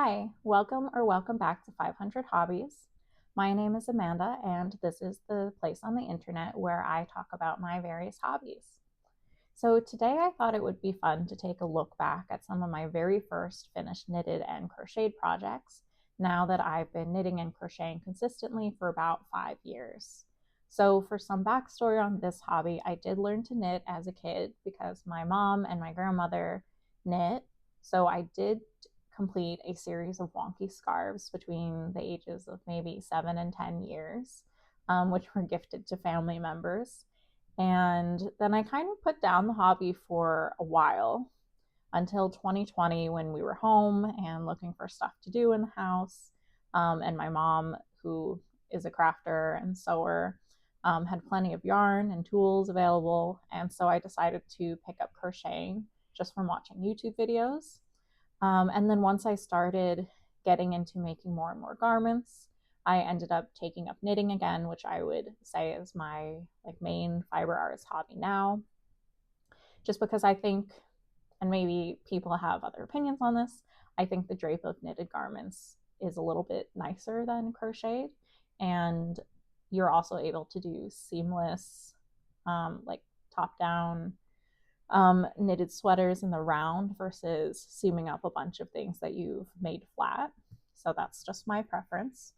Hi, welcome back to 500 Hobbies. My name is Amanda, and this is the place on the internet where I talk about my various hobbies. So today I thought it would be fun to take a look back at some of my very first finished knitted and crocheted projects now that I've been knitting and crocheting consistently for about 5 years. So for some backstory on this hobby, I did learn to knit as a kid because my mom and my grandmother knit. So I did complete a series of wonky scarves between the ages of maybe 7 and 10 years, which were gifted to family members. And then I kind of put down the hobby for a while until 2020 when we were home and looking for stuff to do in the house. And my mom, who is a crafter and sewer, had plenty of yarn and tools available. And so I decided to pick up crocheting just from watching YouTube videos. And then once I started getting into making more and more garments, I ended up taking up knitting again, which I would say is my main fiber arts hobby now. Just because I think, and maybe people have other opinions on this, I think the drape of knitted garments is a little bit nicer than crocheted, and you're also able to do seamless, top down knitted sweaters in the round versus seaming up a bunch of things that you've made flat. So that's just my preference.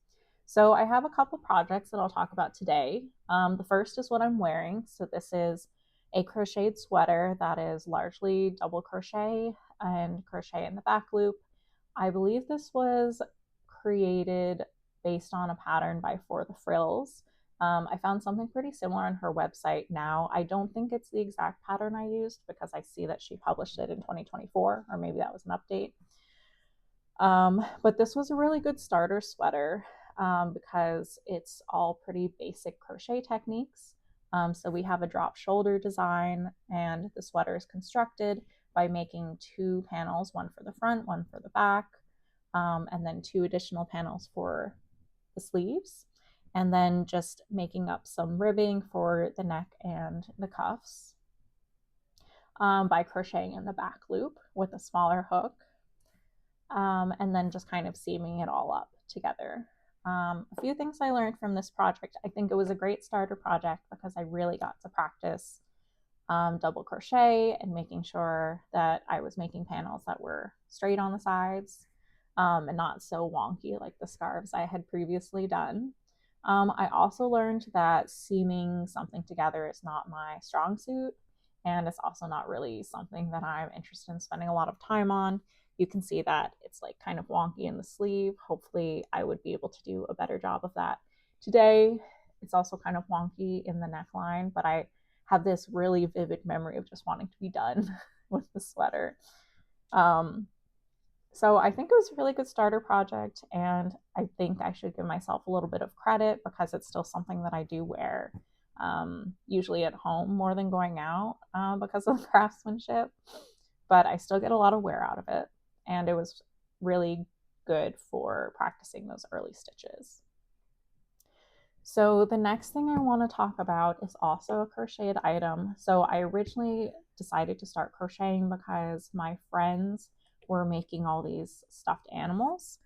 So I have a couple projects that I'll talk about today. The first is what I'm wearing. So this is a crocheted sweater that is largely double crochet and crochet in the back loop. I believe this was created based on a pattern by For the Frills. I found something pretty similar on her website now. I don't think it's the exact pattern I used because I see that she published it in 2024, or maybe that was an update. But this was a really good starter sweater because it's all pretty basic crochet techniques. So we have a drop shoulder design, and the sweater is constructed by making two panels, one for the front, one for the back, and then two additional panels for the sleeves, and then just making up some ribbing for the neck and the cuffs by crocheting in the back loop with a smaller hook, and then just kind of seaming it all up together. A few things I learned from this project. I think it was a great starter project because I really got to practice double crochet and making sure that I was making panels that were straight on the sides and not so wonky like the scarves I had previously done. I also learned that seaming something together is not my strong suit, and it's also not really something that I'm interested in spending a lot of time on. You can see that it's like kind of wonky in the sleeve. Hopefully I would be able to do a better job of that today. It's also kind of wonky in the neckline, but I have this really vivid memory of just wanting to be done with the sweater. So I think it was a really good starter project, and I think I should give myself a little bit of credit because it's still something that I do wear, usually at home more than going out because of the craftsmanship, but I still get a lot of wear out of it, and it was really good for practicing those early stitches. So the next thing I want to talk about is also a crocheted item. So I originally decided to start crocheting because my friends were making all these stuffed animals.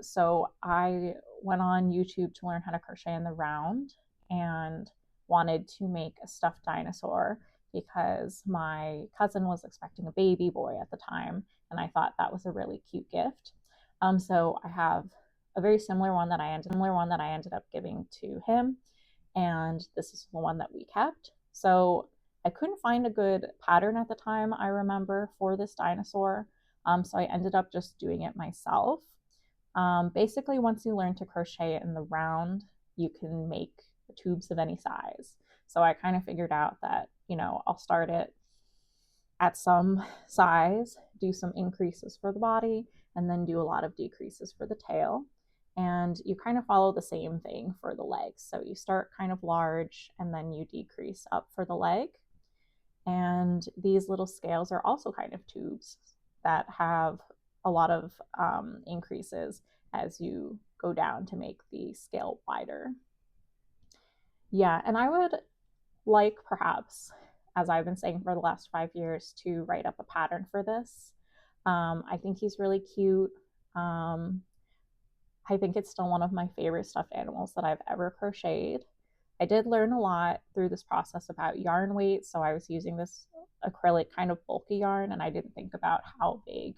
So I went on YouTube to learn how to crochet in the round and wanted to make a stuffed dinosaur because my cousin was expecting a baby boy at the time, and I thought that was a really cute gift. So I have a very similar one that I ended up giving to him, and this is the one that we kept. So I couldn't find a good pattern at the time, I remember, for this dinosaur. So I ended up just doing it myself. Basically, once you learn to crochet in the round, you can make tubes of any size. So I kind of figured out that, I'll start it at some size, do some increases for the body, and then do a lot of decreases for the tail. And you kind of follow the same thing for the legs. So you start kind of large and then you decrease up for the leg. And these little scales are also kind of tubes that have a lot of increases as you go down to make the scale wider. Yeah, and I would like, perhaps, as I've been saying for the last 5 years, to write up a pattern for this. I think he's really cute. I think it's still one of my favorite stuffed animals that I've ever crocheted. I did learn a lot through this process about yarn weight, so I was using this acrylic kind of bulky yarn, and I didn't think about how big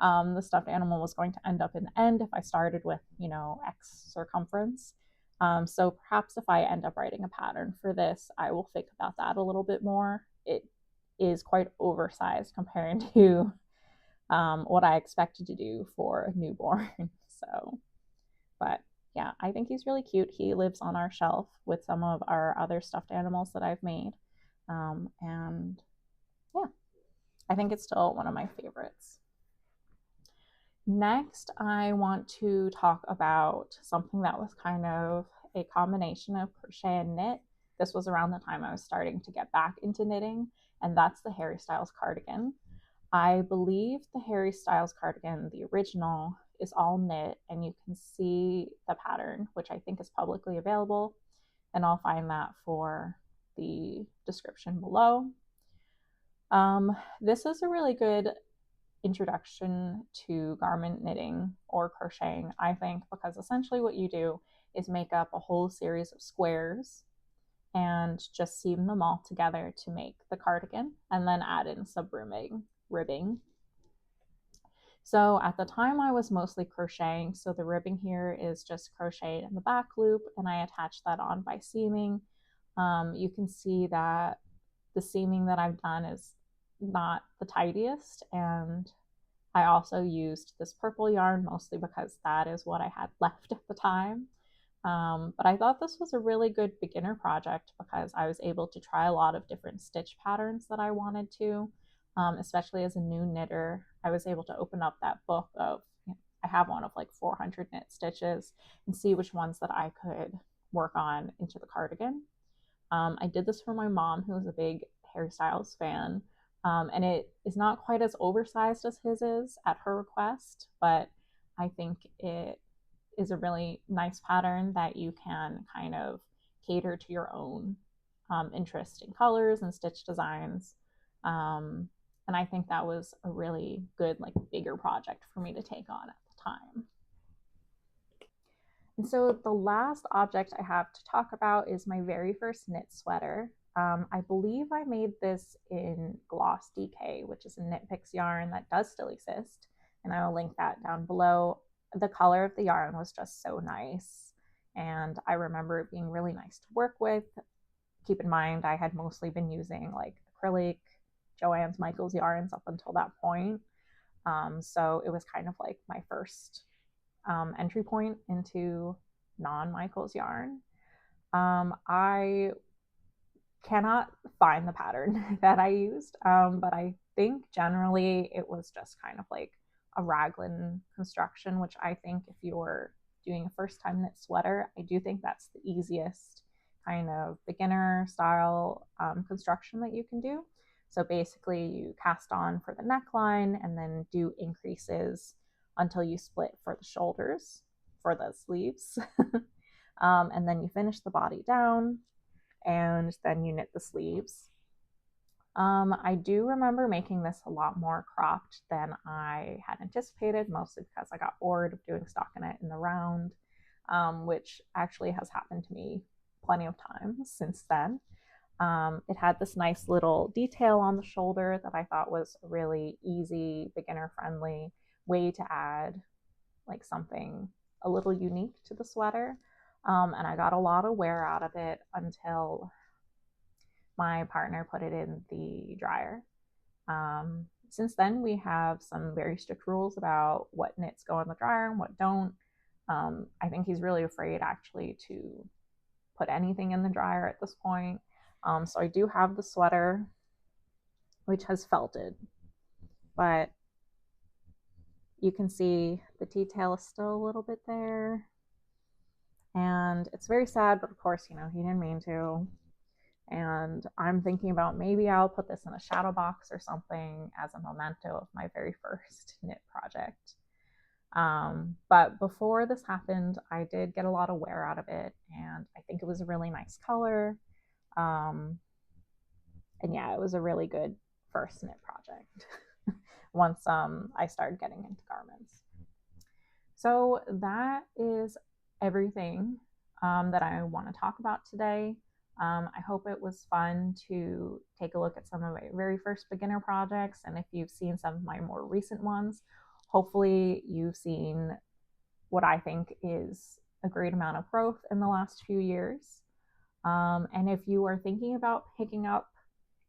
the stuffed animal was going to end up in the end if I started with, X circumference. So perhaps if I end up writing a pattern for this, I will think about that a little bit more. It is quite oversized compared to what I expected to do for a newborn. So, but yeah, I think he's really cute. He lives on our shelf with some of our other stuffed animals that I've made. And yeah, I think it's still one of my favorites. Next, I want to talk about something that was kind of a combination of crochet and knit. This was around the time I was starting to get back into knitting, and that's the Harry Styles cardigan. I believe the Harry Styles cardigan, the original, is all knit, and you can see the pattern, which I think is publicly available, and I'll find that for the description below. This is a really good introduction to garment knitting or crocheting, I think, because essentially what you do is make up a whole series of squares and just seam them all together to make the cardigan, and then add in some ribbing. So at the time I was mostly crocheting, so the ribbing here is just crocheted in the back loop, and I attached that on by seaming. You can see that the seaming that I've done is not the tidiest, and I also used this purple yarn mostly because that is what I had left at the time. But I thought this was a really good beginner project because I was able to try a lot of different stitch patterns that I wanted to, especially as a new knitter. I was able to open up that book of, I have one of like 400 knit stitches, and see which ones that I could work on into the cardigan. I did this for my mom, who is a big Harry Styles fan, and it is not quite as oversized as his is at her request, but I think it is a really nice pattern that you can kind of cater to your own interest in colors and stitch designs. And I think that was a really good, like, bigger project for me to take on at the time. And so the last object I have to talk about is my very first knit sweater. I believe I made this in Gloss DK, which is a Knit Picks yarn that does still exist, and I will link that down below. The color of the yarn was just so nice, and I remember it being really nice to work with. Keep in mind, I had mostly been using like acrylic, Joann's Michaels yarns up until that point. So it was kind of like my first entry point into non-Michaels yarn. I cannot find the pattern that I used, but I think generally it was just kind of like a raglan construction, which I think if you're doing a first time knit sweater, I do think that's the easiest kind of beginner style construction that you can do. So basically you cast on for the neckline and then do increases until you split for the shoulders for the sleeves. And then you finish the body down, and then you knit the sleeves. I do remember making this a lot more cropped than I had anticipated, mostly because I got bored of doing stockinette in the round, which actually has happened to me plenty of times since then. It had this nice little detail on the shoulder that I thought was a really easy, beginner-friendly way to add like something a little unique to the sweater. And I got a lot of wear out of it until my partner put it in the dryer. Since then, we have some very strict rules about what knits go in the dryer and what don't. I think he's really afraid actually to put anything in the dryer at this point. So I do have the sweater, which has felted, but you can see the detail is still a little bit there. And it's very sad, but of course, he didn't mean to. And I'm thinking about maybe I'll put this in a shadow box or something as a memento of my very first knit project. But before this happened, I did get a lot of wear out of it, and I think it was a really nice color. And yeah, it was a really good first knit project once I started getting into garments. So that is everything that I want to talk about today. I hope it was fun to take a look at some of my very first beginner projects. And if you've seen some of my more recent ones, hopefully you've seen what I think is a great amount of growth in the last few years. And if you are thinking about picking up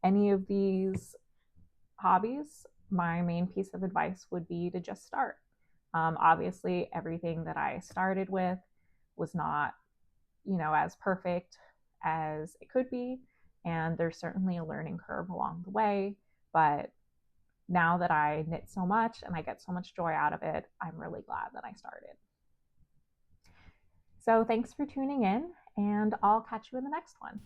any of these hobbies, my main piece of advice would be to just start. Obviously, everything that I started with was not, as perfect as it could be. And there's certainly a learning curve along the way. But now that I knit so much and I get so much joy out of it, I'm really glad that I started. So thanks for tuning in, and I'll catch you in the next one.